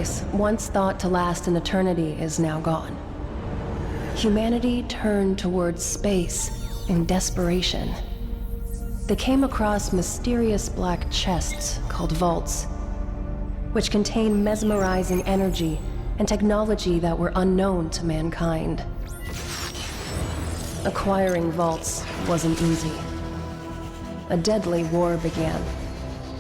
race, once thought to last an eternity, is now gone. Humanity turned towards space in desperation. They came across mysterious black chests called vaults, which contain mesmerizing energy and technology that were unknown to mankind. Acquiring vaults wasn't easy. A deadly war began.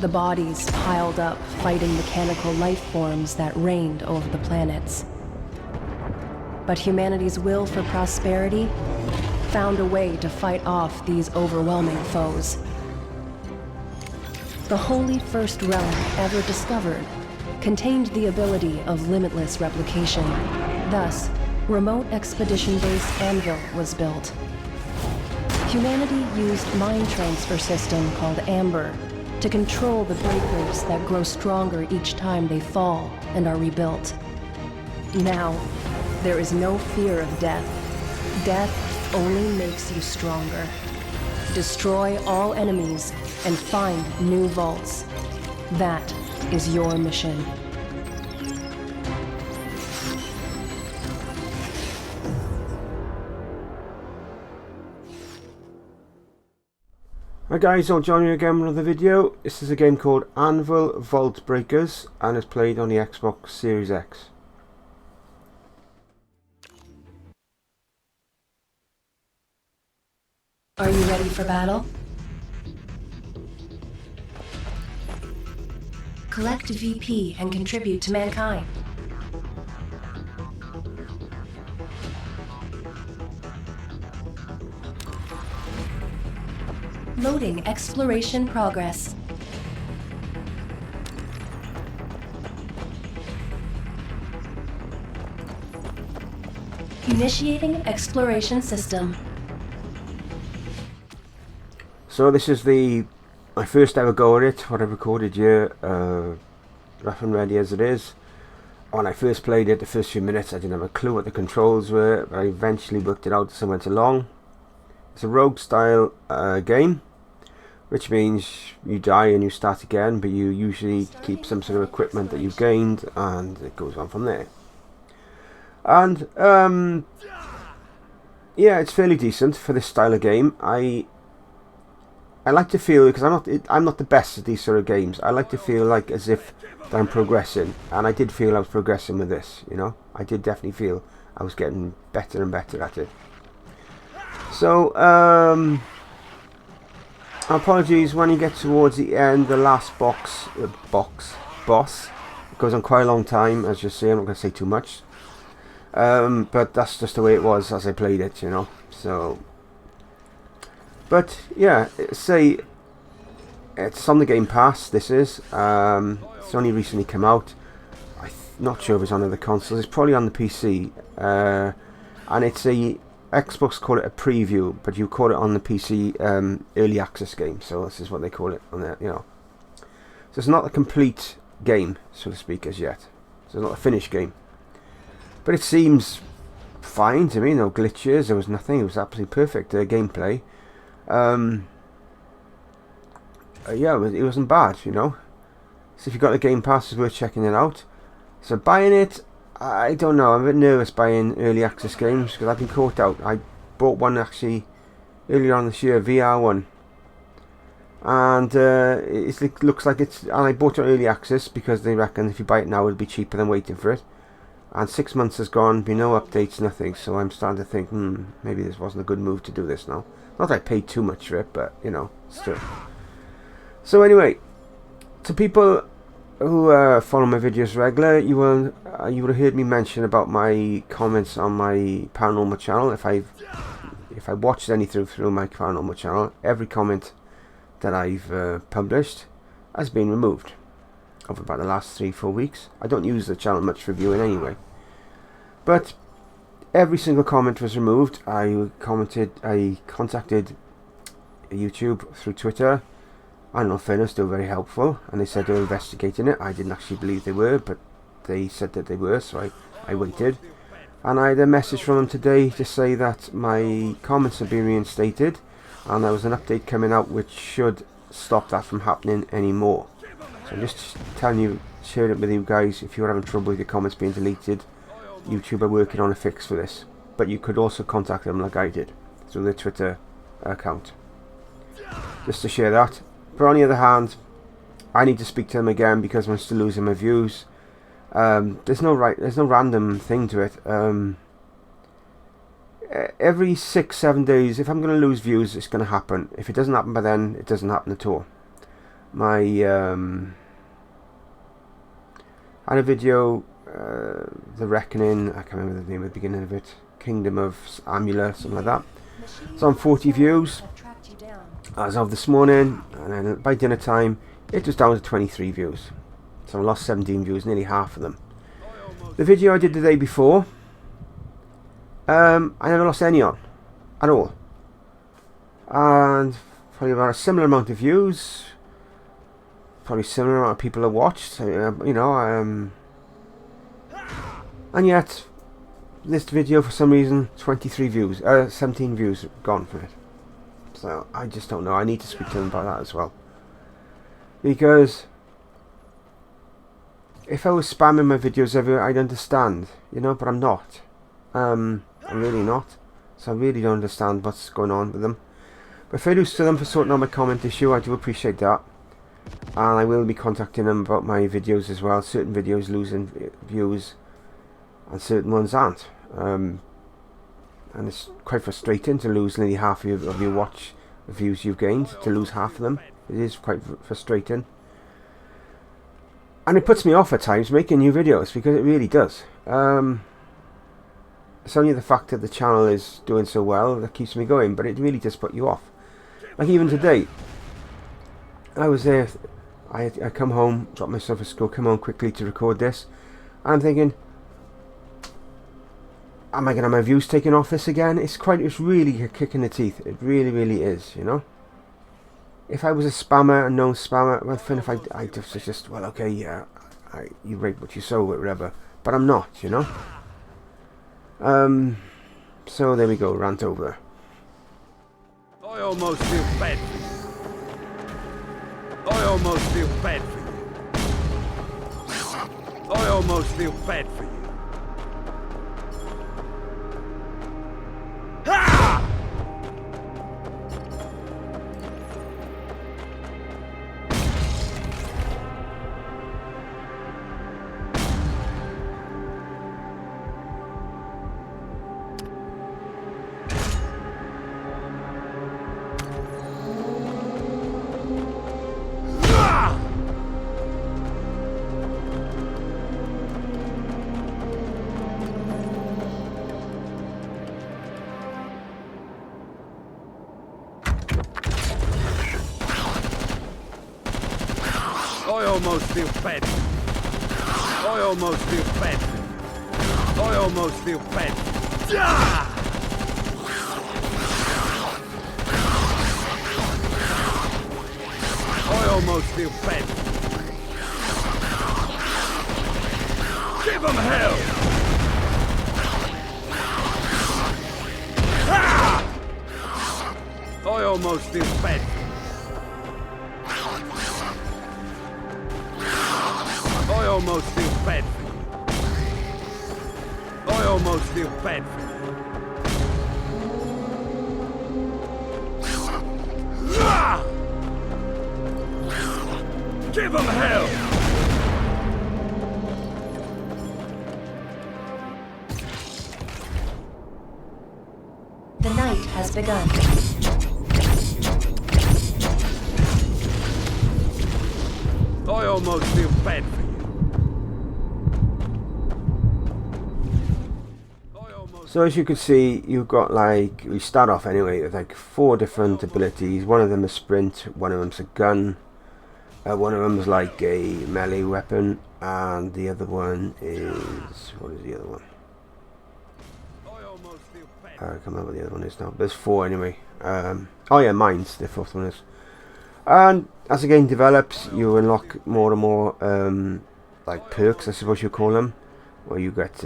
The bodies piled up, fighting mechanical life forms that reigned over the planets. But humanity's will for prosperity found a way to fight off these overwhelming foes. The holy first relic ever discovered contained the ability of limitless replication. Thus, remote expedition base Anvil was built. Humanity used mind transfer system called Amber to control the breakers that grow stronger each time they fall and are rebuilt. Now, there is no fear of death. Death only makes you stronger. Destroy all enemies and find new vaults. That is your mission. Hi guys, I'll join you again with another video. This is a game called Anvil Vault Breakers and it's played on the Xbox Series X. Are you ready for battle? Collect VP and contribute to mankind. Loading exploration progress. Initiating exploration system. So this is my first ever go at it, what I recorded here, rough and ready as it is. When I first played it, the first few minutes I didn't have a clue what the controls were, but I eventually worked it out as I went along. It's a rogue style game, which means you die and you start again, but you usually keep some sort of equipment that you've gained and it goes on from there. And yeah, it's fairly decent for this style of game. I like to feel, because I'm not the best at these sort of games, I like to feel like as if that I'm progressing, and I did feel I was progressing with this, you know. I did definitely feel I was getting better and better at it. So, apologies when you get towards the end, the last boss, it goes on quite a long time, as you see. I'm not going to say too much, but that's just the way it was as I played it, you know. So, but yeah, say it's on the Game Pass. This is it's only recently come out. I'm not sure if it's on other consoles. It's probably on the PC, and it's a Xbox call it a preview, but you call it on the PC early access game. So this is what they call it on there, you know. So it's not a complete game, so to speak, as yet. So it's not a finished game, but it seems fine to me. No glitches. There was nothing. It was absolutely perfect gameplay. Yeah, it wasn't bad, you know. So if you got the Game Pass, it's worth checking it out. So buying it, I don't know. I'm a bit nervous buying early access games because I've been caught out. I bought one actually earlier on this year, VR one, and it looks like it's. And I bought it early access because they reckon if you buy it now, it'll be cheaper than waiting for it. And 6 months has gone, been no updates, nothing. So I'm starting to think, maybe this wasn't a good move to do this now. Not that I paid too much for it, but you know, still. So anyway, to people who follow my videos regular, you would have heard me mention about my comments on my paranormal channel. If I watched anything through my paranormal channel, every comment that I've published has been removed over about the last 3-4 weeks. I don't use the channel much for viewing anyway, but every single comment was removed. I contacted YouTube through Twitter. I don't know, fairness, they were very helpful, and they said they were investigating it. I didn't actually believe they were, but they said that they were, so I waited. And I had a message from them today to say that my comments have been reinstated, and there was an update coming out which should stop that from happening anymore. So I'm just telling you share it with you guys if you're having trouble with your comments being deleted. YouTube are working on a fix for this, but you could also contact them like I did through their Twitter account, just to share that. But on the other hand, I need to speak to them again because I'm still losing my views. There's no random thing to it. Every 6-7 days, if I'm going to lose views, it's going to happen. If it doesn't happen by then, it doesn't happen at all. My I had a video, The Reckoning, I can't remember the name at the beginning of it, Kingdom of Anvil, something like that. It's on 40 views as of this morning, and then by dinner time it was down to 23 views. So I lost 17 views, nearly half of them. The video I did the day before, I never lost any on at all, and probably about a similar amount of views, probably similar amount of people that watched, you know, and yet this video for some reason 23 views, 17 views gone from it. So I just don't know. I need to speak to them about that as well, because if I was spamming my videos everywhere, I'd understand, you know, but I'm not. I'm really not. So I really don't understand what's going on with them. But if I do to them for sorting out my comment issue, I do appreciate that. And I will be contacting them about my videos as well. Certain videos losing views and certain ones aren't. And it's quite frustrating to lose nearly half of your watch views you've gained, to lose half of them. It is quite frustrating. And it puts me off at times making new videos, because it really does. It's only the fact that the channel is doing so well that keeps me going, but it really does put you off. Like even today, I was there, I come home, drop myself at school, come home quickly to record this, and I'm thinking, am I going to have my views taken off this again? It's really a kick in the teeth. It really, really is, you know. If I was a spammer, a known spammer, well, then if I just, well, okay, yeah, you reap what you sow, whatever, but I'm not, you know. So there we go, rant over. I almost feel bad for you. I almost feel bad for you. I almost feel bad for you. Ha! I almost feel bad. I almost feel bad. I almost feel bad. I almost feel bad. Give them hell. I almost feel bad. I almost feel bad for you. I almost feel bad for you. Give them hell! The night has begun. I almost feel bad for you. So as you can see, you've got like, we start off anyway with like 4 different abilities. One of them is sprint, one of them's a gun, one of them's like a melee weapon, and the other one is, what is the other one? I can't remember what the other one is now. There's 4 anyway. Oh yeah, mines, the 4th one is. And as the game develops, you unlock more and more like perks, I suppose you call them, where you get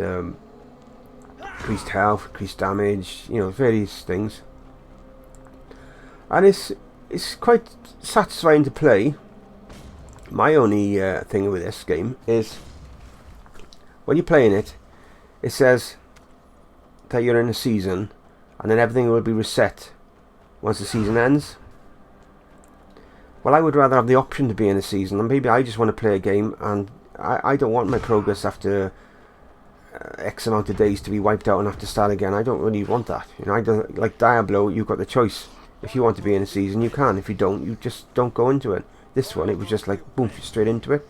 increased health, increased damage, you know, various things. And it's quite satisfying to play. My only thing with this game is when you're playing it, it says that you're in a season and then everything will be reset once the season ends. Well, I would rather have the option to be in a season, and maybe I just want to play a game and I don't want my progress after X amount of days to be wiped out and have to start again. I don't really want that. You know, I don't like Diablo. You've got the choice. If you want to be in a season, you can. If you don't, you just don't go into it. This one, it was just like boom, straight into it.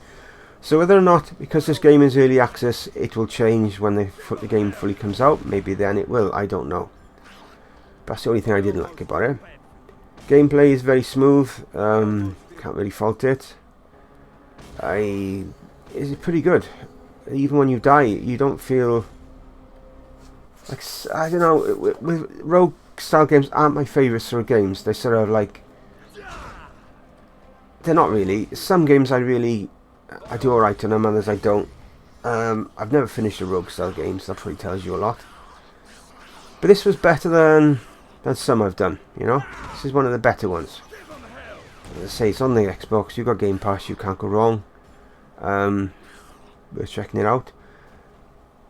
So whether or not, because this game is early access, it will change when the game fully comes out. Maybe then it will. I don't know. That's the only thing I didn't like about it. Gameplay is very smooth. Can't really fault it. Is it pretty good? Even when you die, you don't feel like, I don't know. With rogue style games aren't my favourite sort of games. They're sort of like, they're not really. Some games I do alright on them, others I don't. I've never finished a rogue style game, so that probably tells you a lot. But this was better than some I've done, you know. This is one of the better ones. As I say, it's on the Xbox. You've got Game Pass, you can't go wrong. Worth checking it out.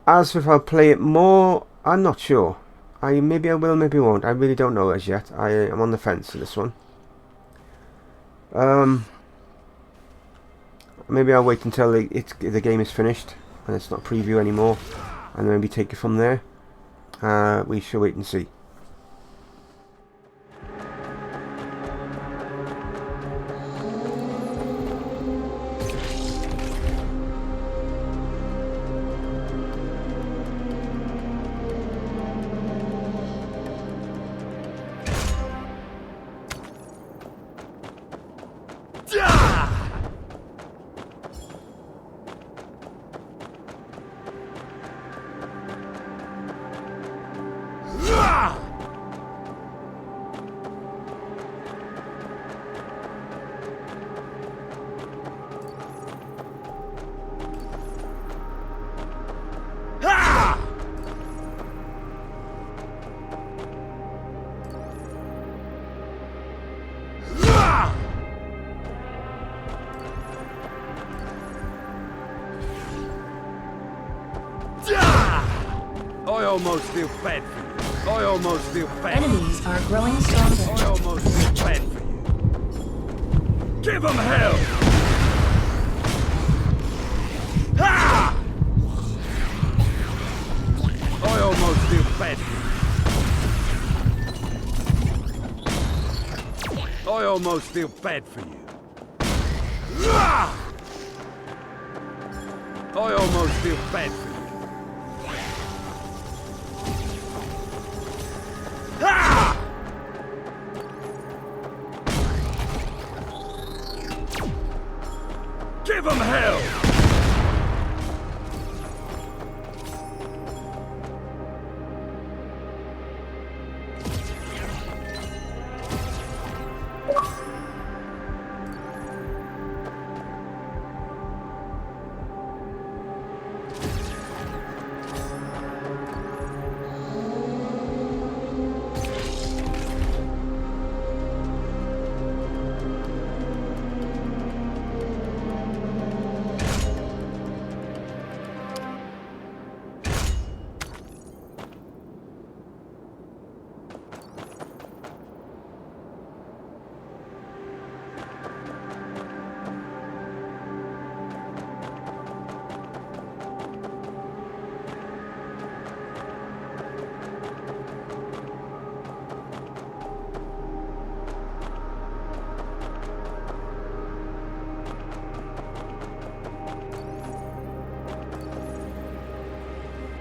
As if I'll play it more, I'm not sure. Maybe I will, maybe I won't. I really don't know as yet. I'm on the fence for this one. Maybe I'll wait until the game is finished and it's not preview anymore, and maybe take it from there. We shall wait and see. I almost feel bad for you. I almost feel bad. Enemies are growing stronger. I almost feel bad for you. Give them hell! Ha! I almost feel bad for you. I almost feel bad for you. I almost feel bad for you. Give them hell!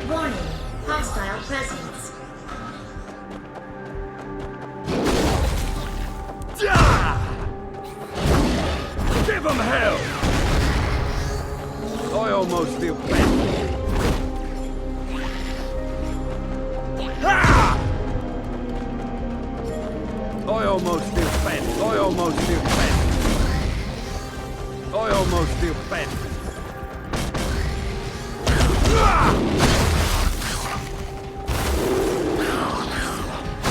Warning, hostile presence. Give them hell! I almost feel bad. I almost feel bad. I almost feel bad. I almost feel bad.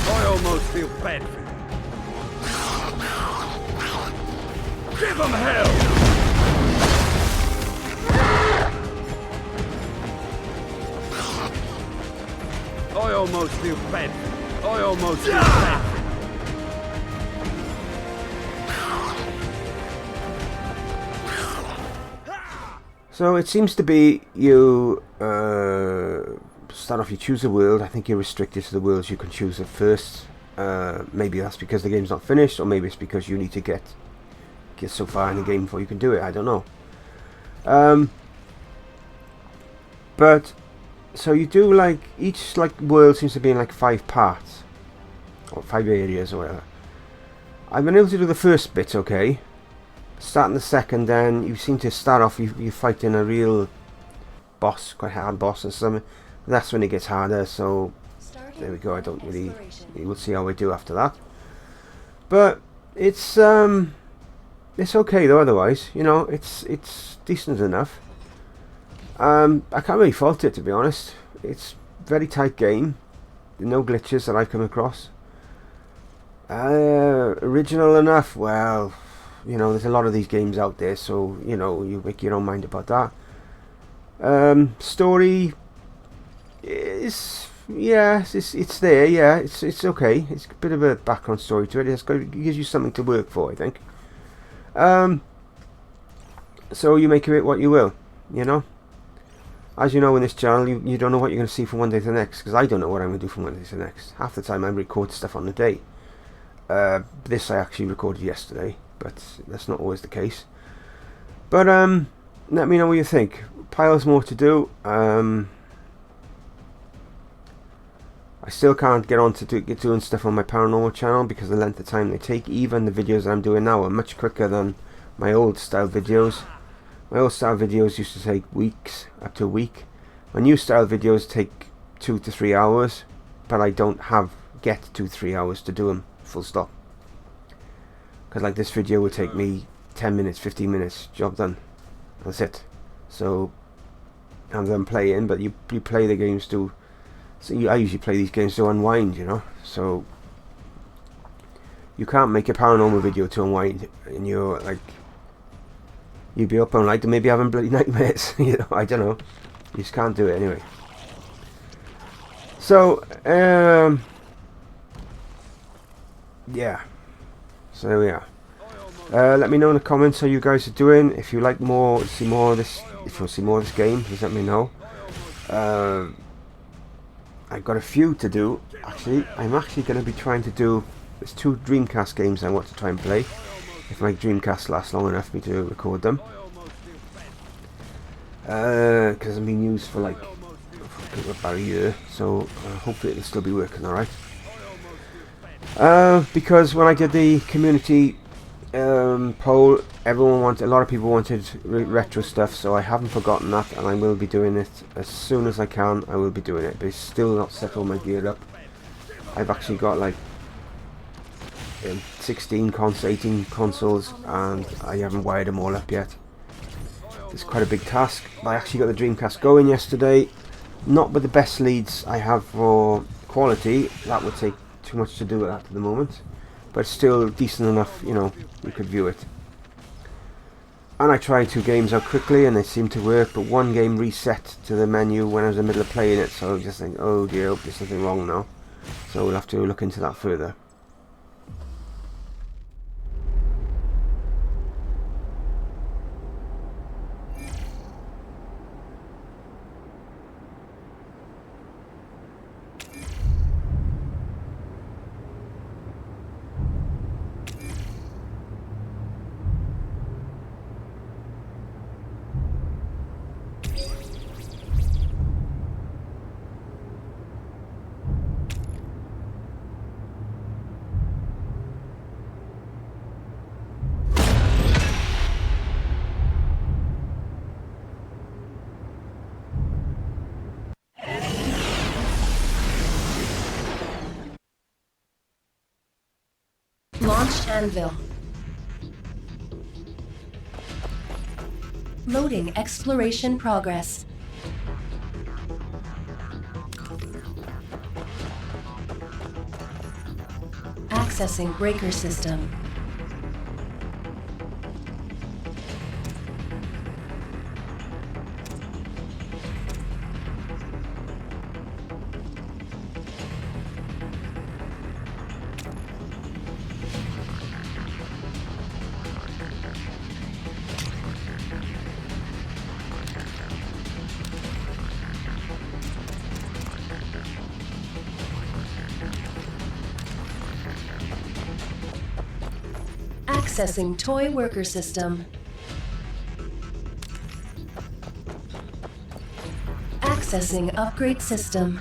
I almost feel bad for you. Give them hell! I almost feel bad. I almost feel bad. So it seems to be you start off, you choose a world. I think you're restricted to the worlds you can choose at first. Maybe that's because the game's not finished, or maybe it's because you need to get so far in the game before you can do it. I don't know. But so you do like each world seems to be in like 5 parts or 5 areas or whatever. I've been able to do the first bit okay. Starting the second, then you seem to start off, you're fighting a real boss, quite hard boss or something. That's when it gets harder, so there we go. I don't really, we'll see how we do after that. But it's okay though, otherwise, you know, it's decent enough. I can't really fault it, to be honest. It's a very tight game. No glitches that I've come across. Original enough, well, you know, there's a lot of these games out there, so, you know, you make your own mind about that. Story is, yeah, it's there, yeah, it's okay. It's a bit of a background story to it. It gives you something to work for, I think. So you make of it what you will, you know. As you know, in this channel, you don't know what you're going to see from one day to the next, because I don't know what I'm going to do from one day to the next. Half the time I record stuff on the day. This I actually recorded yesterday, but that's not always the case. But let me know what you think. Piles more to do. I still can't get on to doing stuff on my paranormal channel because of the length of time they take. Even the videos that I'm doing now are much quicker than my old style videos. My old style videos used to take weeks, up to a week. My new style videos take 2 to 3 hours, but I don't get 2-3 hours to do them, full stop. Because like this video will take me 10 minutes, 15 minutes, job done. That's it. So I'm done playing, but you play the games to, I usually play these games to unwind, you know. So you can't make a paranormal video to unwind, and you're like, you'd be up all night and maybe having bloody nightmares. You know, I don't know. You just can't do it anyway. So, yeah. So there we are. Let me know in the comments how you guys are doing. If you like see more of this, if you want to see more of this game, please let me know. I've got a few to do. Actually, I'm actually going to be trying to do. There's 2 Dreamcast games I want to try and play. If my Dreamcast lasts long enough for me to record them. Because I'm being used for like about a year, so hopefully it'll still be working alright. Because when I did the community poll, a lot of people wanted retro stuff, so I haven't forgotten that, and I will be doing it as soon as I can. I will be doing it, but it's still not set all my gear up. I've actually got like 18 consoles, and I haven't wired them all up yet. It's quite a big task. I actually got the Dreamcast going yesterday, not with the best leads I have for quality. That would take too much to do with that at the moment, but still decent enough, you know, you could view it. And I tried 2 games out quickly and they seemed to work, but one game reset to the menu when I was in the middle of playing it, so I was just thinking, oh dear, there's something wrong now. So we'll have to look into that further. Launched Anvil. Loading exploration progress. Accessing breaker system. Accessing toy worker system. Accessing upgrade system.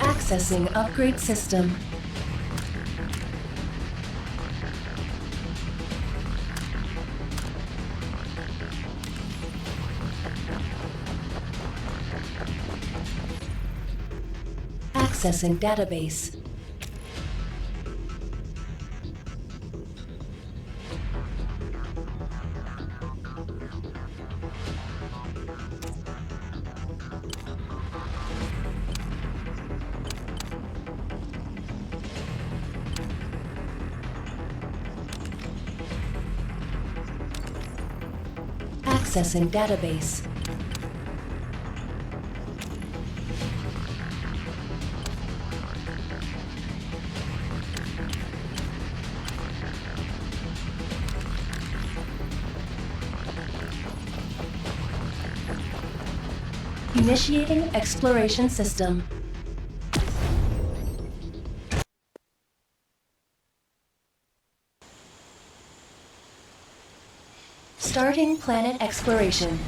Accessing upgrade system. Accessing database. Accessing database. Initiating exploration system. Starting planet exploration.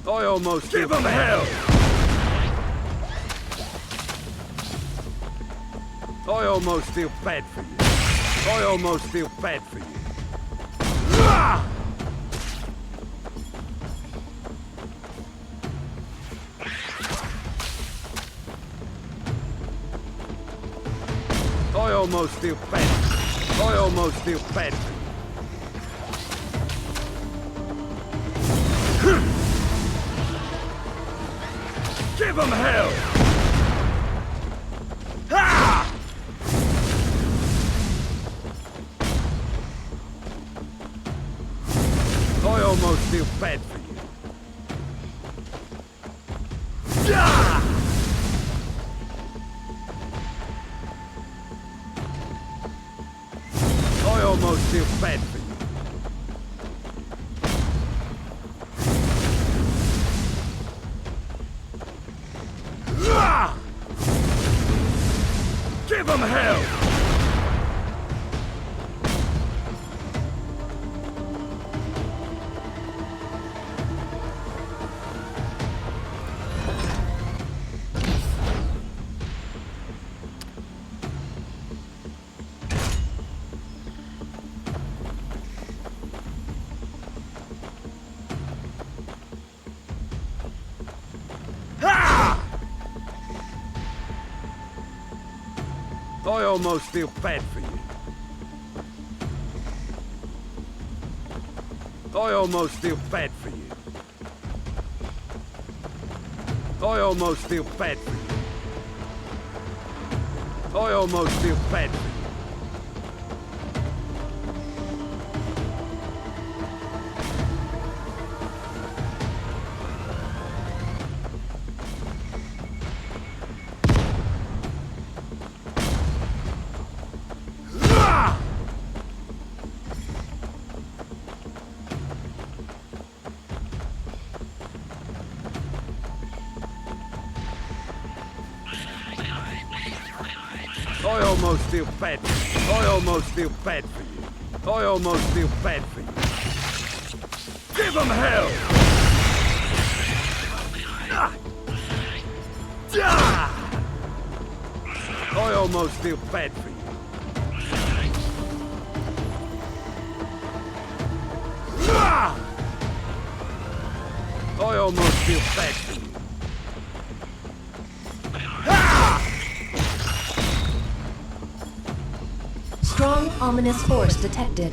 I almost give them hell! I almost feel bad for you. I almost feel bad for you. I almost feel bad. I almost feel bad for you. Give them hell! Ha! I almost feel bad for you. Ah! I almost feel bad for you. Ah! Give them hell! I almost feel bad for you. I almost feel bad for you. I almost feel bad for you. I almost feel bad for you. I almost feel bad. I almost feel bad for you. I almost feel bad for you. Give them hell! I almost feel bad for you. I almost feel bad for you. Strong ominous force detected.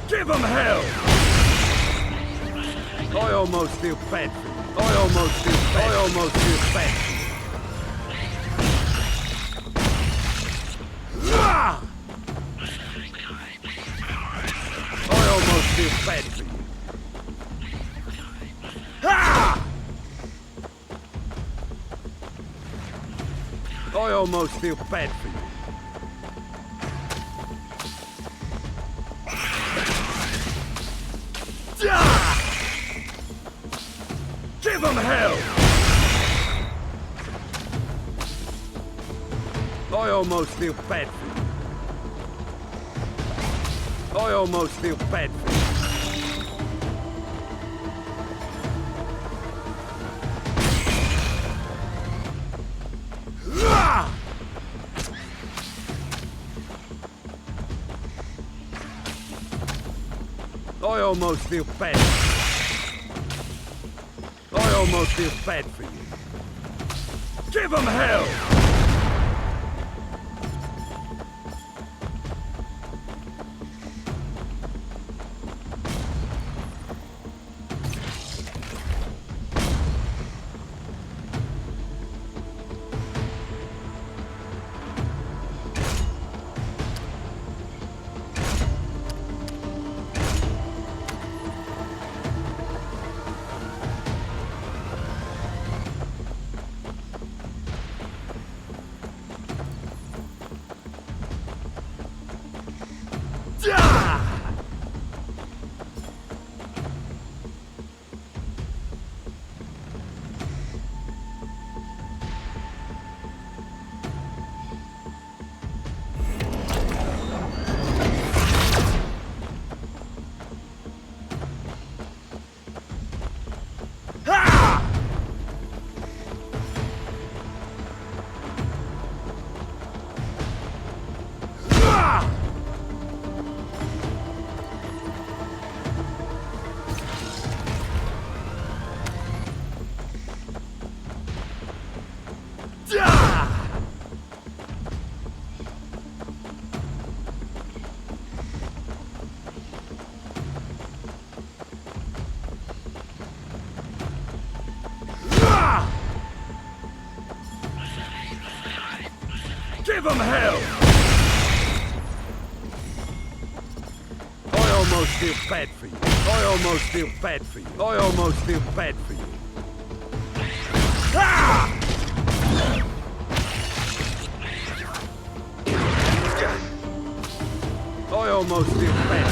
Give 'em hell! I almost feel bad for you. I almost feel bad. I almost feel bad for you. Ah! I almost feel bad for you. Ah! I almost feel bad for you. Ah! Give 'em hell! I almost feel bad for you. I almost feel bad for you. Ah! I almost feel bad. I almost feel bad for you. Give 'em hell! Ah! Ah! Ah! Ah! Ah! Give 'em hell! I almost feel bad for you. I almost feel bad for you. I almost feel bad for you. Ah! I almost feel bad.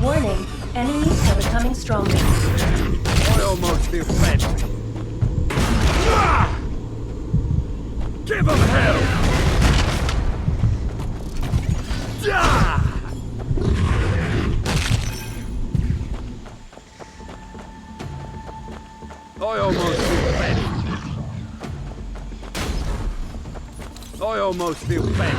Warning, enemies are becoming stronger. I almost feel bad for you. Ah! Give 'em hell! Ah! I almost feel bad. I almost feel bad.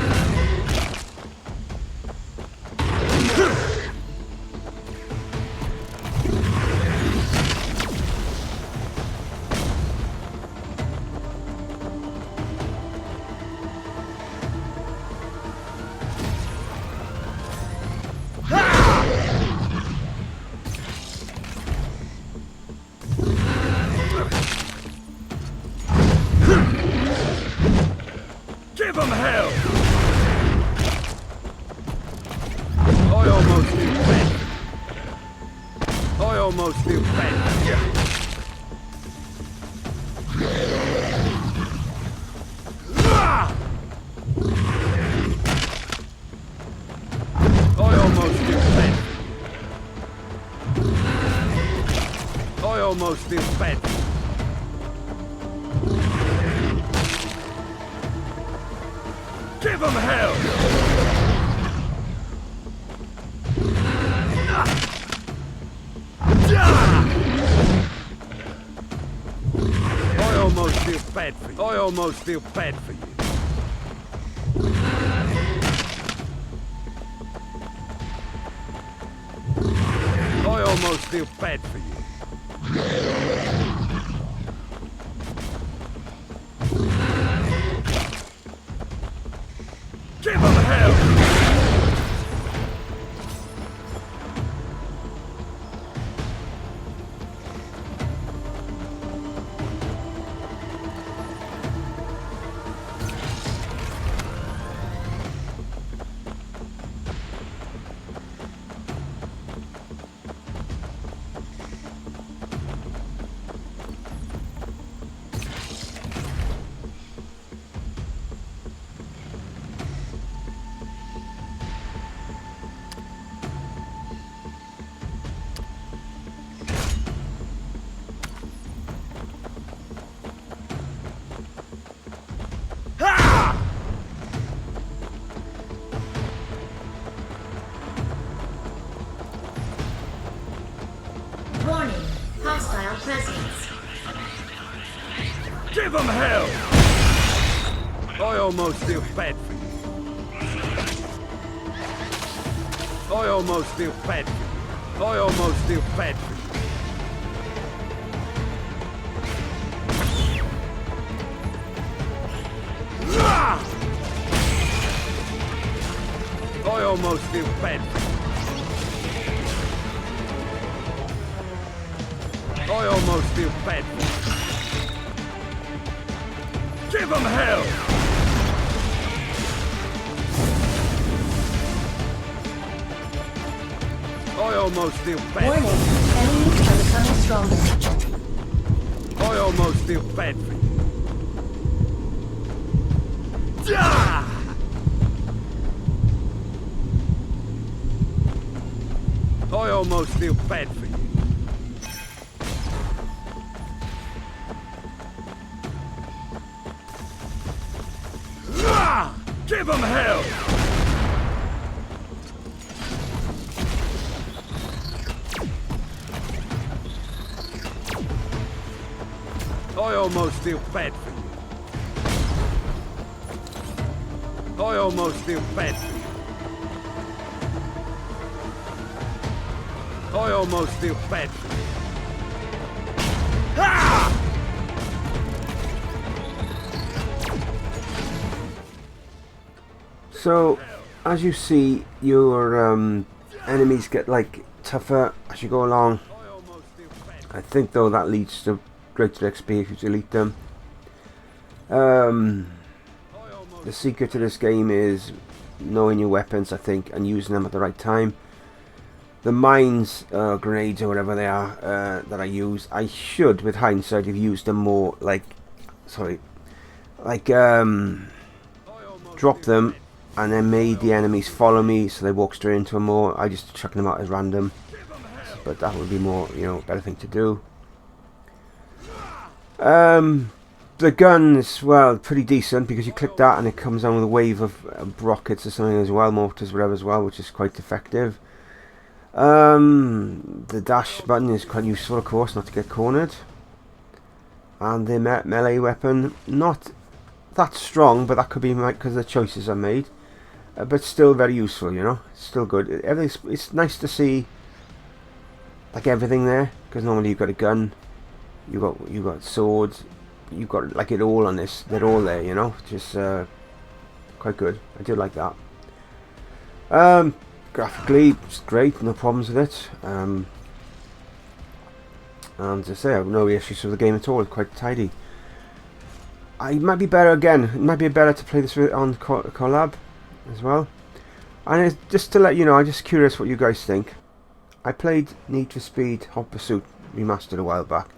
Give 'em hell! I almost feel bad. I almost feel bad. Ah! I almost feel bad. I almost feel bad. Give 'em hell! I almost feel bad for you. I almost feel bad for you. I almost feel bad for you. Give 'em hell! 'em hell! I almost feel bad for you. I almost feel bad for you. I almost feel bad for you. I almost feel bad for you. I almost feel bad for you. Give 'em hell! I almost feel bad. Warning, enemies are becoming stronger. I almost feel bad for you. Ah! I almost feel bad for you. Ah! Give 'em hell! I almost feel bad for you. I almost feel bad for you. I almost feel bad for you. Ah! So, as you see, your enemies get like tougher as you go along. I almost feel bad. I think though that leads to greater XP if you delete them. The secret to this game is knowing your weapons, I think, and using them at the right time. The mines, grenades or whatever they are that I use, I should, with hindsight, have used them more drop them and then made the enemies follow me so they walk straight into them more. I just chucking them out as random, but that would be more, better thing to do. The guns, well, pretty decent because you click that and it comes down with a wave of rockets or something as well, mortars, whatever as well, which is quite effective. The dash button is quite useful, of course, not to get cornered. And the melee weapon, not that strong, but that could be because of the choices I made. But still very useful, still good. It's nice to see like everything there, because normally you've got a gun, you got swords, you've got like it all on this. They're all there, just quite good. I do like that. Graphically, it's great, no problems with it. And as I say, I have no issues with the game at all. It's quite tidy. It might be better again. It might be better to play this on collab as well. And it's just to let you know, I'm just curious what you guys think. I played Need for Speed Hot Pursuit Remastered a while back.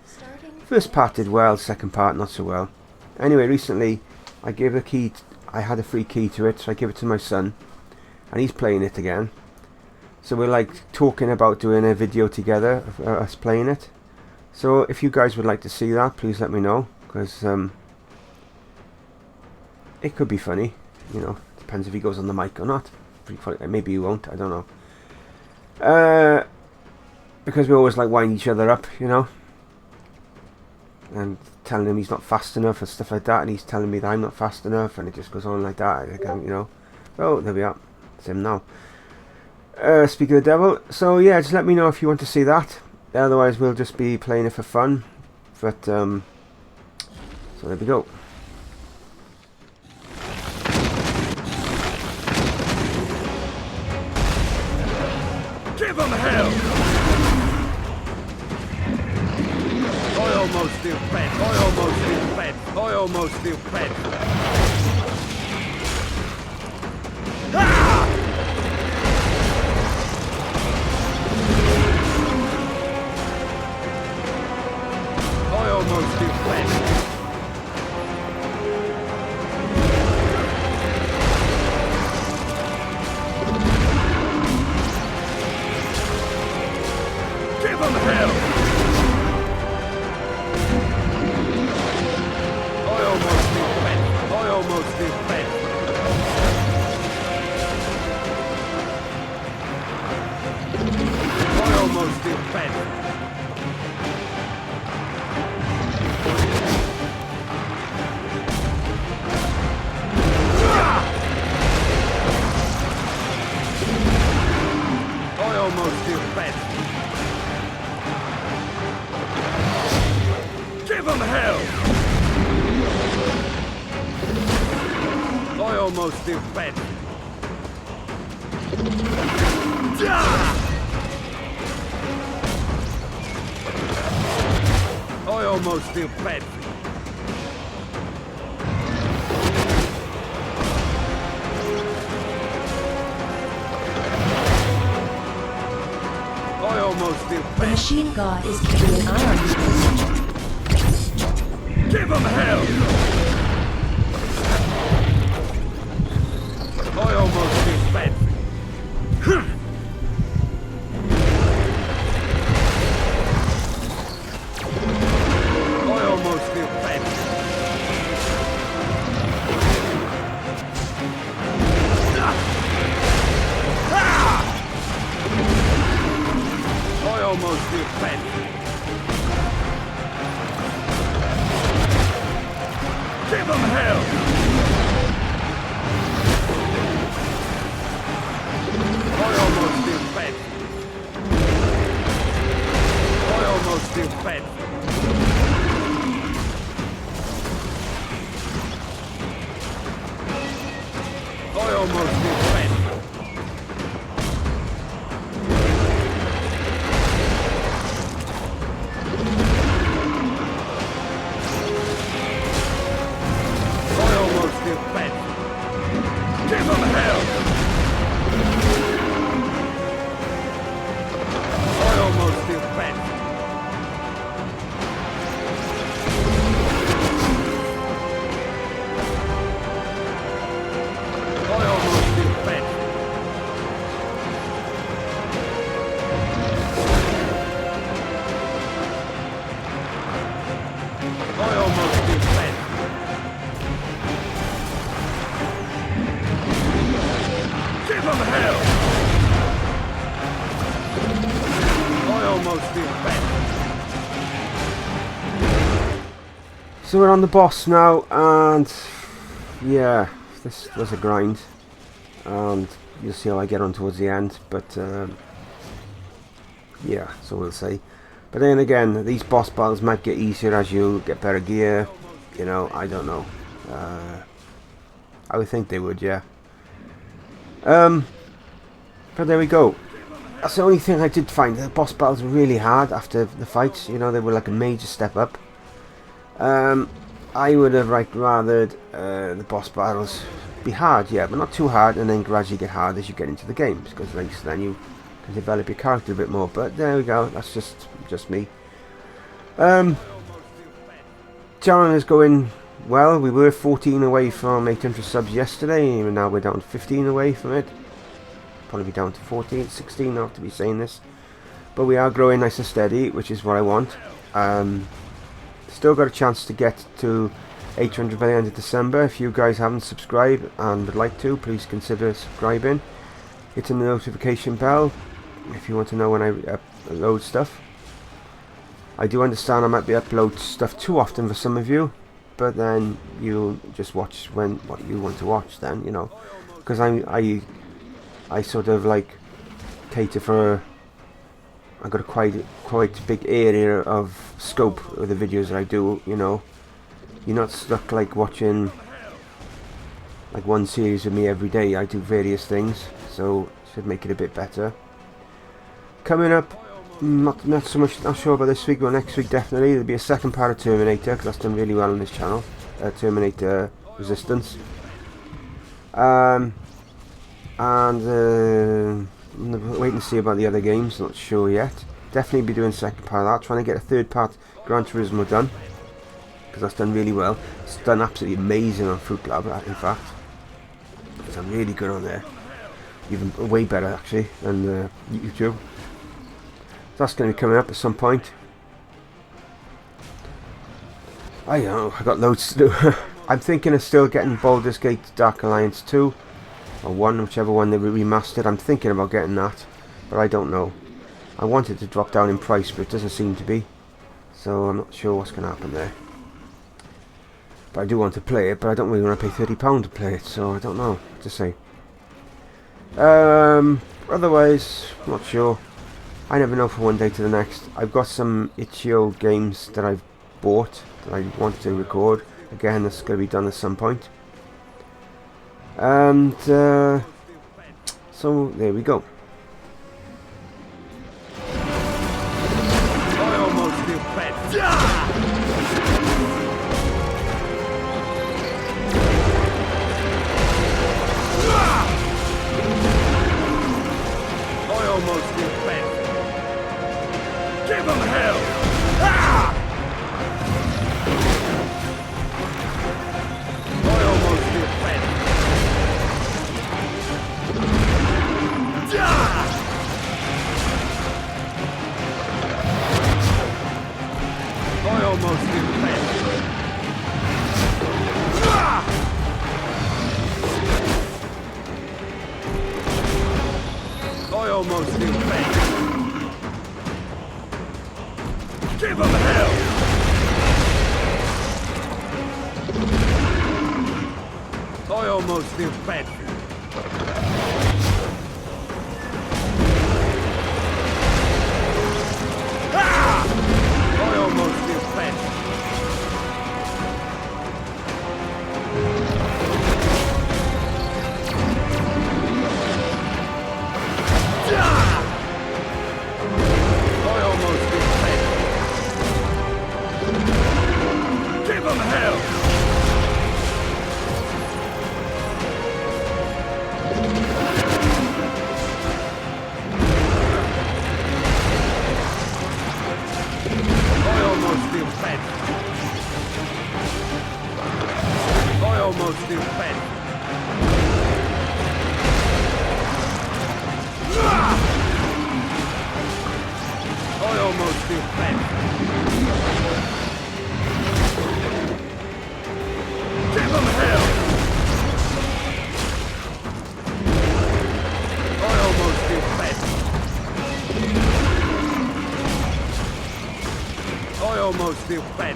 First part did well, second part not so well. Anyway, recently I gave the key. I had a free key to it, so I gave it to my son, and he's playing it again. So we're like talking about doing a video together of us playing it. So if you guys would like to see that, please let me know, because it could be funny. Depends if he goes on the mic or not. Maybe he won't, I don't know. Because we always like wind each other up, and telling him he's not fast enough and stuff like that, and he's telling me that I'm not fast enough, and it just goes on like that. Oh, there we are. It's him now. Speak of the devil. So yeah, just let me know if you want to see that. Otherwise, we'll just be playing it for fun. But so there we go. Give 'em hell! I almost feel bad. I almost feel bad. I almost feel bad. Ah! I almost feel bad. Give 'em hell! I almost feel bad. I fed for you. Give them hell! I almost feel bad. I almost feel bad for you. I almost feel The bad. machine god is keeping an eye on you. Give them hell! I almost feel bad for you. I almost feel bad for you. I almost feel bad for you. Give them hell! I almost feel bad. I almost feel bad. I almost feel bad. I almost feel bad. Give them hell! I almost feel bad. I almost feel bad. I almost feel bad. Give them hell! I almost feel bad. So we're on the boss now, and yeah, this was a grind, and you'll see how I get on towards the end, but yeah, so we'll see. But then again, these boss battles might get easier as you get better gear, you know, I don't know. I would think they would, yeah. But there we go. That's the only thing I did find. The boss battles were really hard after the fights, you know, they were like a major step up. I would have rathered the boss battles be hard, yeah, but not too hard, and then gradually get hard as you get into the games, because at least then you can develop your character a bit more. But there we go, that's just me. Channel is going well. We were 14 away from 800 subs yesterday, and now we're down to 15 away from it. Probably be down to 14, 16 now to be saying this. But we are growing nice and steady, which is what I want. Still got a chance to get to 800 by the end of December. If you guys haven't subscribed and would like to, please consider subscribing. Hitting the notification bell if you want to know when I upload stuff. I do understand I might be upload stuff too often for some of you, but then you just watch what you want to watch then, you know, because I sort of like cater for, I've got a quite big area of scope with the videos that I do, you know. You're not stuck like watching like one series of me every day. I do various things, so should make it a bit better. Coming up, not so much, not sure about this week, but next week definitely there'll be a second part of Terminator, because that's done really well on this channel. Terminator Resistance. And wait and see about the other games, not sure yet. Definitely be doing second part of that, trying to get a third part Gran Turismo done, because that's done really well. It's done absolutely amazing on Fruit Lab, in fact. It's done really good on there, even way better actually than YouTube. So that's going to be coming up at some point. I don't know, I got loads to do. I'm thinking of still getting Baldur's Gate Dark Alliance 2 or 1, whichever one they remastered. I'm thinking about getting that, but I don't know. I wanted to drop down in price, but it doesn't seem to be, so I'm not sure what's going to happen there. But I do want to play it, but I don't really want to pay £30 to play it, so I don't know what to say. Otherwise, not sure. I never know from one day to the next. I've got some itch.io games that I've bought that I want to record. Again, that's going to be done at some point. And so there we go. I almost feel bad. I almost feel bad. Give them hell! Ah! I almost feel bad. I almost feel bad. I almost feel bad. Give them hell! I almost feel bad. I almost feel bad. I almost feel bad. Give them hell! I almost feel bad. I almost feel bad. I almost feel bad. Give them hell! I almost feel bad. I almost feel bad.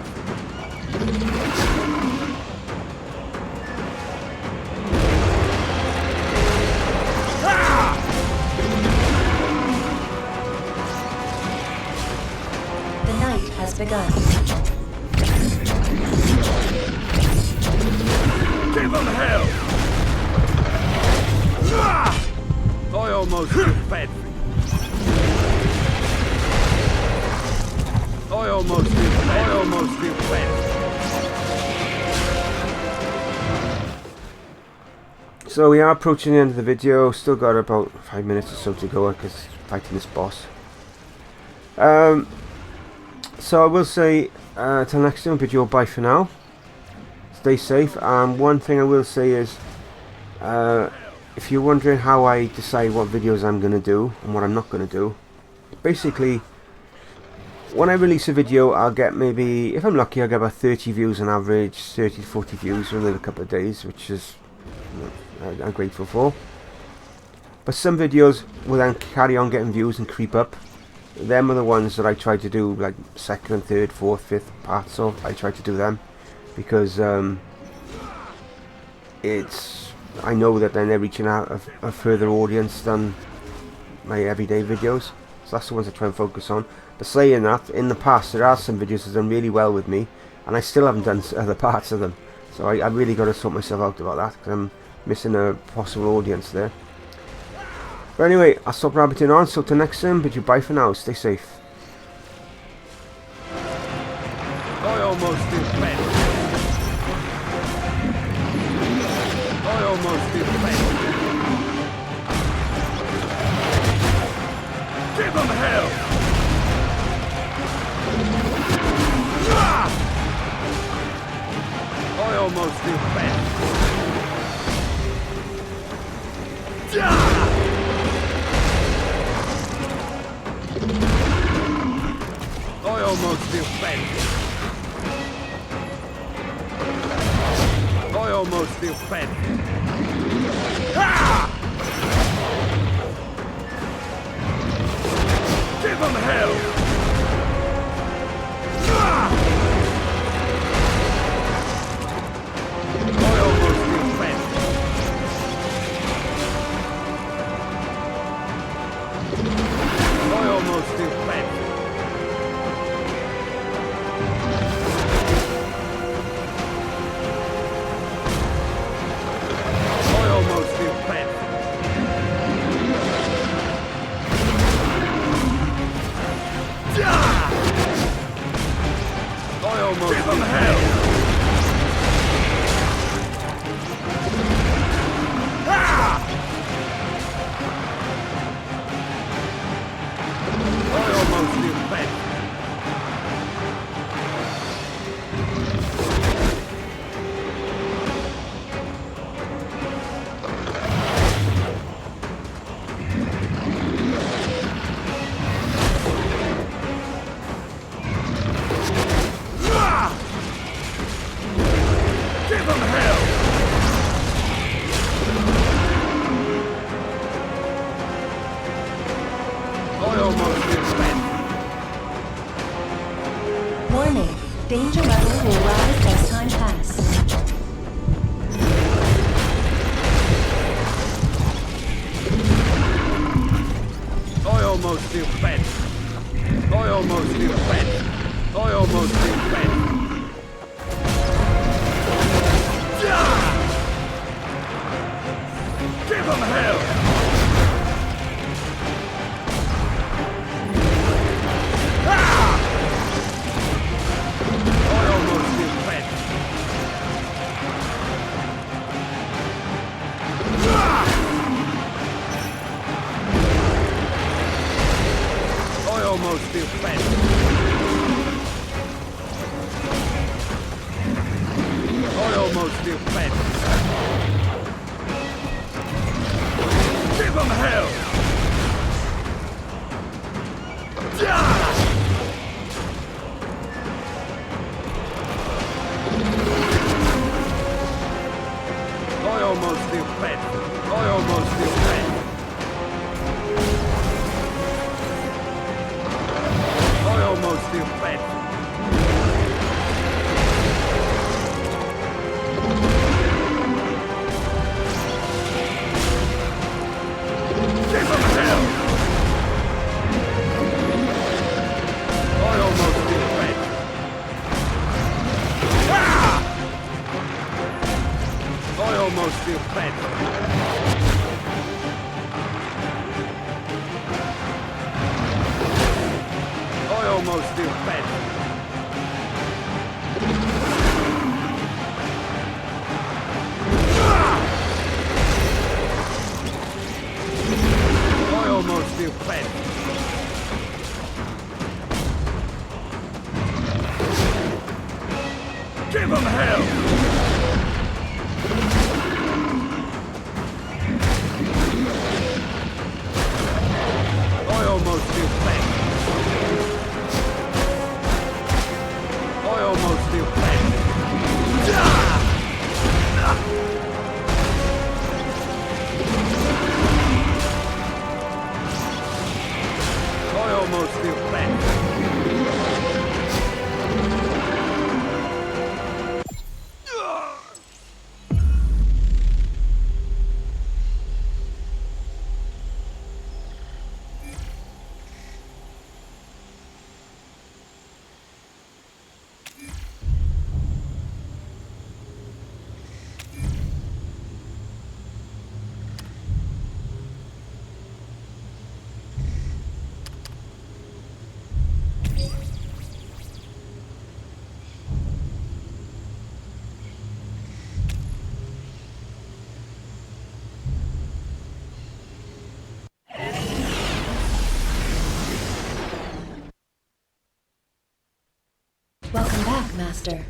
The night has begun. Give them hell! I almost feel bad for you. I almost feel bad. I almost feel bad. So we are approaching the end of the video. Still got about 5 minutes or so to go because fighting this boss. So I will say till next time, bid you all bye for now. Stay safe. One thing I will say is, if you're wondering how I decide what videos I'm going to do and what I'm not going to do, basically, when I release a video, I'll get maybe, if I'm lucky, I'll get about 30 views on average, 30 to 40 views within a couple of days, which is, you know, I'm grateful for. But some videos will then carry on getting views and creep up. Them are the ones that I try to do, like second, third, fourth, fifth parts of. I try to do them because I know that then they're reaching out a further audience than my everyday videos. So that's the ones I try and focus on. But saying that, in the past there are some videos that have done really well with me, and I still haven't done other parts of them. So I really got to sort myself out about that because I'm missing a possible audience there. But anyway, I'll stop rabbiting on. So till next time, bid you bye for now. Stay safe. I almost feel bad. I almost feel bad. Give them hell! I almost feel bad. I almost feel bad. I almost feel bad. Give them hell! I almost feel bad. I I almost feel bad for you. I almost feel bad for you. I almost give them hell. I almost feel bad. Give them hell! I almost feel bad. Warning. Danger level will rise as time passes. I almost feel bad. I almost feel bad. I almost feel bad. Give them hell! I almost feel bad. I almost feel bad. I almost feel bad. Give them hell! I almost feel bad. I almost feel bad. I almost feel bad. Give them hell! I almost feel bad. I almost feel bad. I almost feel bad. I almost feel bad. Give them hell! I almost feel bad. I almost feel bad. I almost feel bad. Welcome back, Master.